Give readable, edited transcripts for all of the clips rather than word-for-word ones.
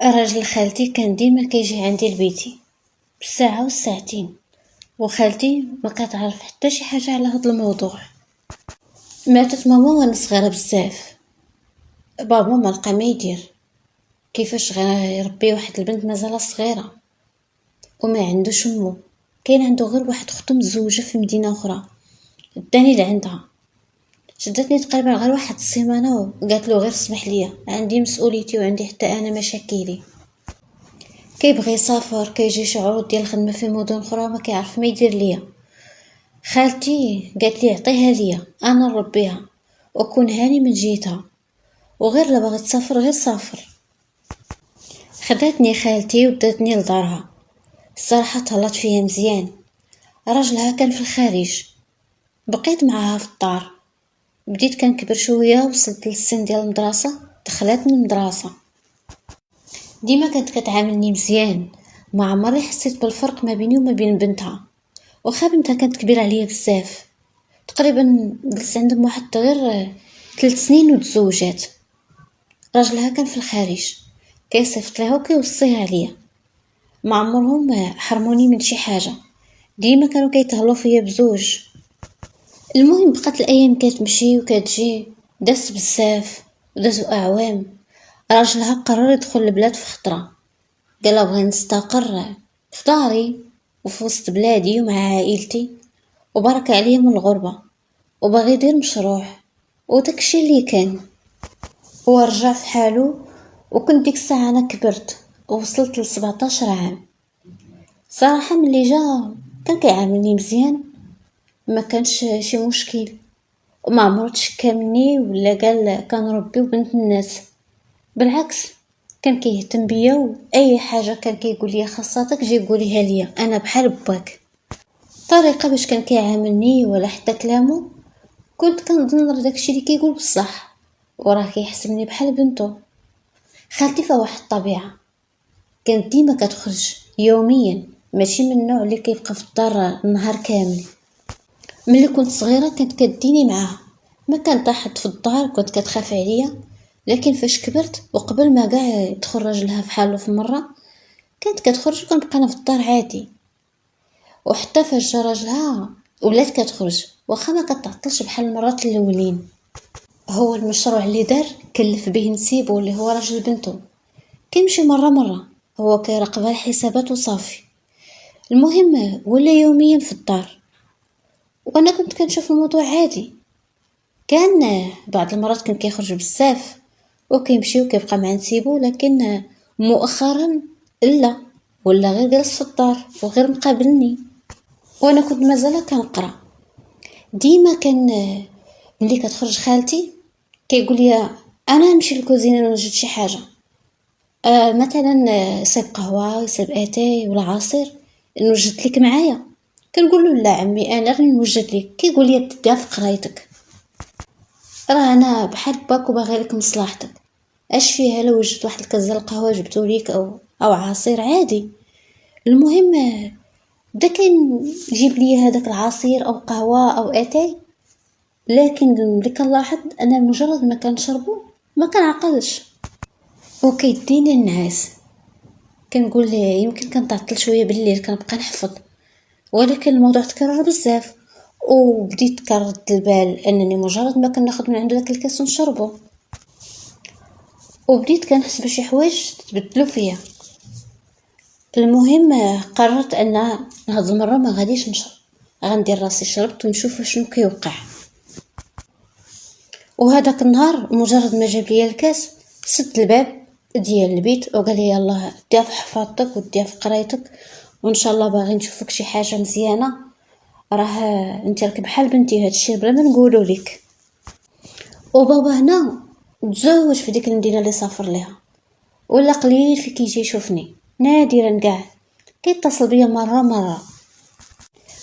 راجل خالتي كان ديما كيجي عندي لبيتي بالساعة والساعتين، وخالتي ما كتعرف حتى شي حاجة على هذا الموضوع. ماتت ماما وانا صغيرة بزاف. بابا ما لقى ما يدير، كيفاش غيربي واحد البنت مازال صغيرة وما عندوش امو؟ كاين عنده غير واحد اختو متزوجة في مدينة اخرى، داني لعندها. شدتني تقريبا غير واحد السيمانة وقالت له غير اسمح ليا، عندي مسؤوليتي وعندي حتى انا مشاكلي. كيبغي يسافر، كيجي شي عروض ديال الخدمه في مدن اخرى ما كيعرف ما يدير ليا. خالتي قالت لي عطيها ليا انا نربيها وكون هاني من جيتها، وغير لا بغيت تسافر غير سافر. خداتني خالتي وداتني لدارها. الصراحه تهلط فيها مزيان، راجلها كان في الخارج، بقيت معاها في الدار. بديت كنكبر شويه، وصلت للسن ديال المدرسه، دخلتني المدرسه. ديما كانت كتعاملني مزيان، ما عمري حسيت بالفرق ما بيني وما بين بنتها. واخا بنتها كانت كبيره عليا بزاف، تقريبا جلست عندهم واحد غير 3 سنين وتزوجات. راجلها كان في الخارج، كيصيفط لها وكيوصيها عليا. ما عمرهم حرموني من شي حاجه، ديما كانوا كيتهلاو فيا بزوج. المهم بقات الايام كتمشي وكتجي، داز بزاف ودازو اعوام. راجلها قرر يدخل البلاد في خطره، قال بغي نستقر في داري وفي وسط بلادي ومع عائلتي، وبارك عليا من الغربه، وباغي يدير مشروع. وداكشي اللي كان، هو رجع في حاله. وكنت ديك الساعه انا كبرت ووصلت ل17 عام. صراحه ملي جا كان كيعاملني مزيان، ما كانش شي مشكل، وما عمرو تشكى مني ولا قال كنربي بنت الناس. بالعكس، كان كيهتم بيا، واي حاجه كان كيقول لي خاصاتك جي قوليها ليا، انا بحال باك. الطريقه باش كان كيعاملني ولا حتى كلامه، كنت كنظن داكشي اللي كيقول بصح، وراه كيحسبني بحال بنتو. خالتي فيها واحد الطبيعه، كانت ديما كتخرج يوميا، ماشي من النوع اللي كيبقى في الدار النهار كامل. ملي كنت صغيره كانت كديني معاها، ما كان حتى حد في الدار، كنت كتخاف عليا. لكن فاش كبرت وقبل ما كاع تخرج لها في حاله في مره، كانت كتخرج وكنبقى انا في الدار عادي. وحتى فاش جا راجلها ولات كتخرج، واخا ما كتعطلش بحال المرات الاولين. هو المشروع اللي دار كلف به نسيبه، اللي هو راجل بنته، كيمشي مره هو كيراقب الحسابات وصافي. المهم ولا يوميا في الدار، وانا كنت كنشوف الموضوع عادي. كان بعض المرات كان كيخرج بزاف وكيمشي وكيبقى مع نسيبو، لكن مؤخرا لا، ولا غير جالس في الدار وغير مقابلني. وانا كنت مازال كنقرا. ديما كان ملي كتخرج خالتي كيقول لي انا نمشي للكوزينه نوجد شي حاجه، مثلا صيب قهوه، صيب اتاي ولا عصير، نوجد لك معايا. كنقول له لا عمي، انا غير نوجد لك. كيقول لي تديها في قرايتك، راه انا بحال باك وباغي لك مصلحتك. اش فيها لو وجدت واحد الكاس ديال القهوه جبتو ليك او عصير عادي. المهم بدا كان يجيب لي هذاك العصير او قهوه او اتاي، لكن ملي كنلاحظ انا مجرد ما كنشربو ما كنعقلش وكيديني النعاس. كنقول ليه يمكن كنتعطل شويه بالليل، كنبقى نحفظ. ولكن الموضوع تكرر بزاف، وبديت كرد البال انني مجرد ما كناخذ من عنده داك الكاس ونشربه، وبديت كنحس بشي حوايج تبدلوا فيا. المهم قررت ان هاد المره ما غاديش نشرب، غندير راسي شربت ونشوف شنو كيوقع. وهذاك النهار مجرد ما جاب لي الكاس، سد الباب ديال البيت وقال لي يلاه ديها في حفاظتك وديها في قرايتك، وان شاء الله باغي نشوفك شي حاجه مزيانه. راه انت راك بحال بنتي، هادشي بلا ما نقولوا لك. وبابا هنا تزوج في ديك المدينه اللي سافر لها، ولا قليل في كيجي يشوفني، نادرا كاع كيتصل بيا مره.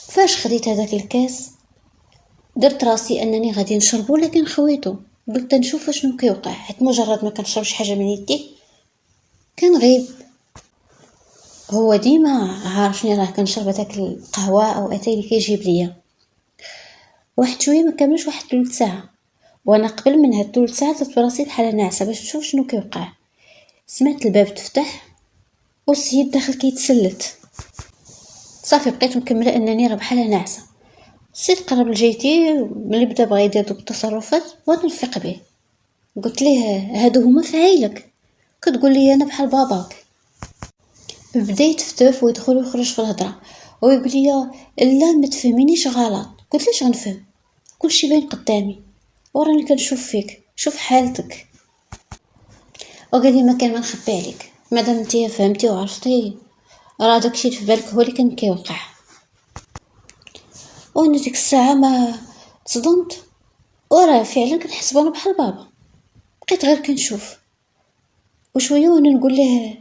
فاش خديت هذاك الكاس درت راسي انني غادي نشربو، لكن خويته. قلت نشوف شنو كيوقع، حيت مجرد ما كنشرب شي حاجه من يدي كنغيب. هو ديما عارفني راه كنشرب داك القهوه او اتاي اللي كيجيب ليا. واحد شويه ما كملش واحد 3 ساعه، وانا قبل من هاد 3 ساعات درت راسي بحال ناعسه باش نشوف شنو كيوقع. سمعت الباب تفتح والسيد داخل كيتسلت. صافي بقيت مكمله انني راه بحال ناعسه. السيد قرب لجيتي ملي بدا بغا يدير دوك التصرفات وانا نفيق به. قلت ليه هادو هما فعايلك، كتقول لي انا بحال باباك. بدا يتفتف ويدخل ويخرج في الهضره ويقول لي لا ما تفهمينيش غلط. قلت ليش غنفهم، كلشي باين قدامي وراني كنشوف فيك، شوف حالتك. وقال لي ما كان ما نخبي عليك، مادام انتي فهمتي وعرفتي راه داكشي اللي في بالك هو اللي كان كيوقع. وانا ديك الساعه ما تصدمت، وراه فعلا كنحسب انا بحال بابا. بقيت غير كنشوف وشويه وانا نقول له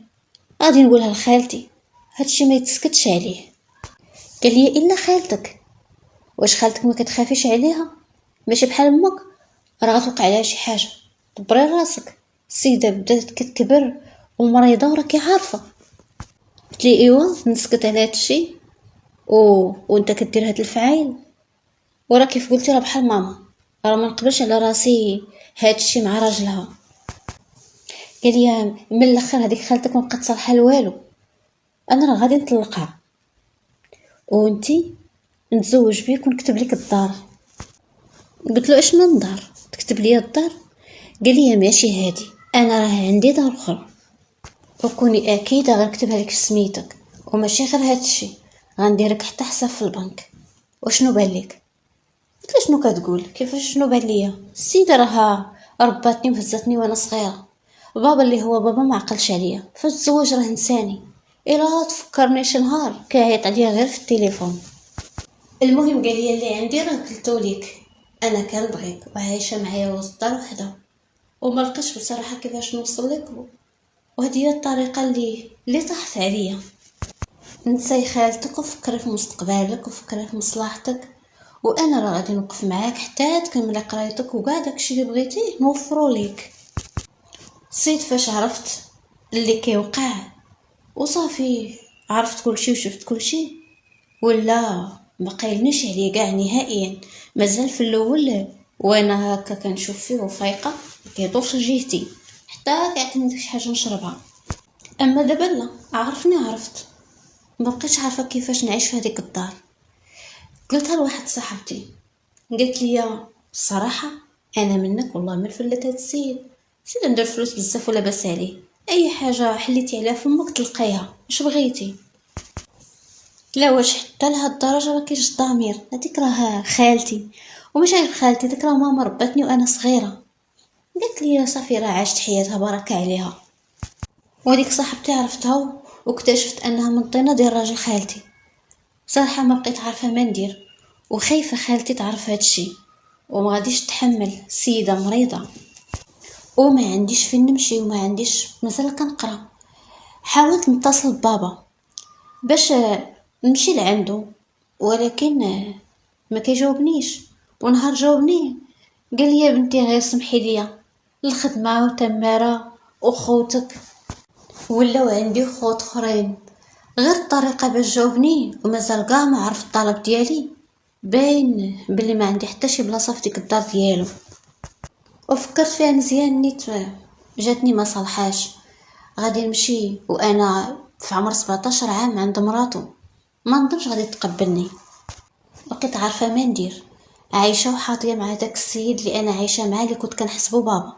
غادي نقولها لخالتي، هادشي ما يتسكتش عليه. قال لي الا خالتك، واش خالتك ما كتخافيش عليها؟ ماشي بحال امك، راه غتوقع عليها شي حاجه. دبري راسك، السيده بدات كتكبر ومريضه وراكي عارفه. قلت لي ايوا نسكت على هادشي وانت كدير هاد الفعايل، وراه كيف قلتي راه بحال ماما، راه ما نقبلش على راسي هادشي مع راجلها. قال لي من الاخر هذيك خالتك ما بقات صالحه لوالو، انا راه غادي نطلقها وانتي نتزوج بيك ونكتب لك الدار. قلت له اشنو الدار تكتب لي الدار؟ قال لي ماشي هادي، انا راه عندي دار اخرى وكوني اكيده غنكتبها لك في سميتك، وماشي غير هادشي غنديرك حتى حساب في البنك. وشنو بان لك؟ قلت له شنو كتقول؟ كيفاش شنو بان ليا؟ السيده راها رباتني وهزتني وانا صغيره، بابا اللي هو بابا ما عقلش عليا، فاش تزوج راه نساني، الا تفكرني شي نهار كيعيط عليا غير في التليفون. المهم قال لي اللي عندي راه قلتو ليك، انا كنبغيك وعايشه معايا وسط دار وحده، وما لقيتش بصراحه كيفاش نوصل لك، وهذه هي الطريقه اللي طاحت عليا. نساي خالتك وفكري في مستقبلك وفكري في مصلحتك، وانا راه غادي نوقف معاك حتى تكملي قرايتك وكاع داكشي اللي بغيتيه نوفرو ليك. صيد فاش عرفت اللي كيوقع وصافي، عرفت كلشي وشفت كلشي، ولا ما قايلنيش عليه كاع نهائيا. مازال في الاول وانا هكا كنشوف فيه وفايقه كيدور في جهتي حتى كيعطيني شي حاجه نشربها. اما دابا لا، عرفت ما بقيتش عارفه كيفاش نعيش في هذيك الدار. قلتها لواحد صاحبتي، قالت لي الصراحه انا منك والله من فلت هاد السيد، سير ندير فلوس بزاف ولا باس عليه، اي حاجه حليتي عليها فمك تلقيها واش بغيتي. لا واش حتى لهاد الدرجه ما كاينش ضمير؟ هذيك راه خالتي، وماشي غير خالتي، ديك راه ماما رباتني وانا صغيره. قالت لي صافي راه عاشت حياتها بركه عليها. وهذيك صاحبتي عرفتها واكتشفت انها من طينه ديال راجل خالتي. صراحه ما بقيت عارفه ما ندير، وخايفه خالتي تعرف هادشي وما غاديش تحمل سيده مريضه، وما عنديش فين نمشي وما عنديش مازال كنقرا. حاولت نتصل ببابا باش نمشي لعندو، ولكن ما كيجاوبنيش. ونهار جاوبني قال لي يا بنتي غير سمحي لي الخدمه وتماره وخوتك، ولاو عندي خوت اخرين غير الطريقه باش جاوبني ومازال كاع ما عرف الطلب ديالي، باين بلي ما عندي حتى شي بلاصه في ديك الدار ديالو. وفكرت فيها مزيان نيت جاتني ما صالحاش، غادي نمشي وانا في عمر 17 عام عند مراتو، ما نظنش غادي تقبلني. بقيت عارفه ما ندير، عايشه وحاطيه مع داك السيد اللي انا عايشه معاه اللي كنت كنحسبو بابا،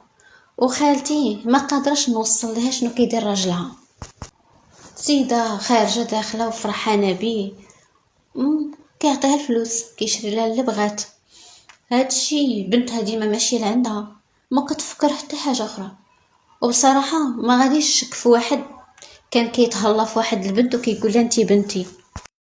وخالتي ما قادرش نوصل لها شنو كيدير راجلها. سيده خارجه داخله وفرحانه بيه، كيعطيها الفلوس كيشري لها اللي بغات. هادشي بنتها ديما ماشيه لعندها، ما كتفكر حتى حاجه اخرى. وبصراحه ما غاديش نشك في واحد كان كيتهلا في واحد البنت وكيقول لها انتي بنتي،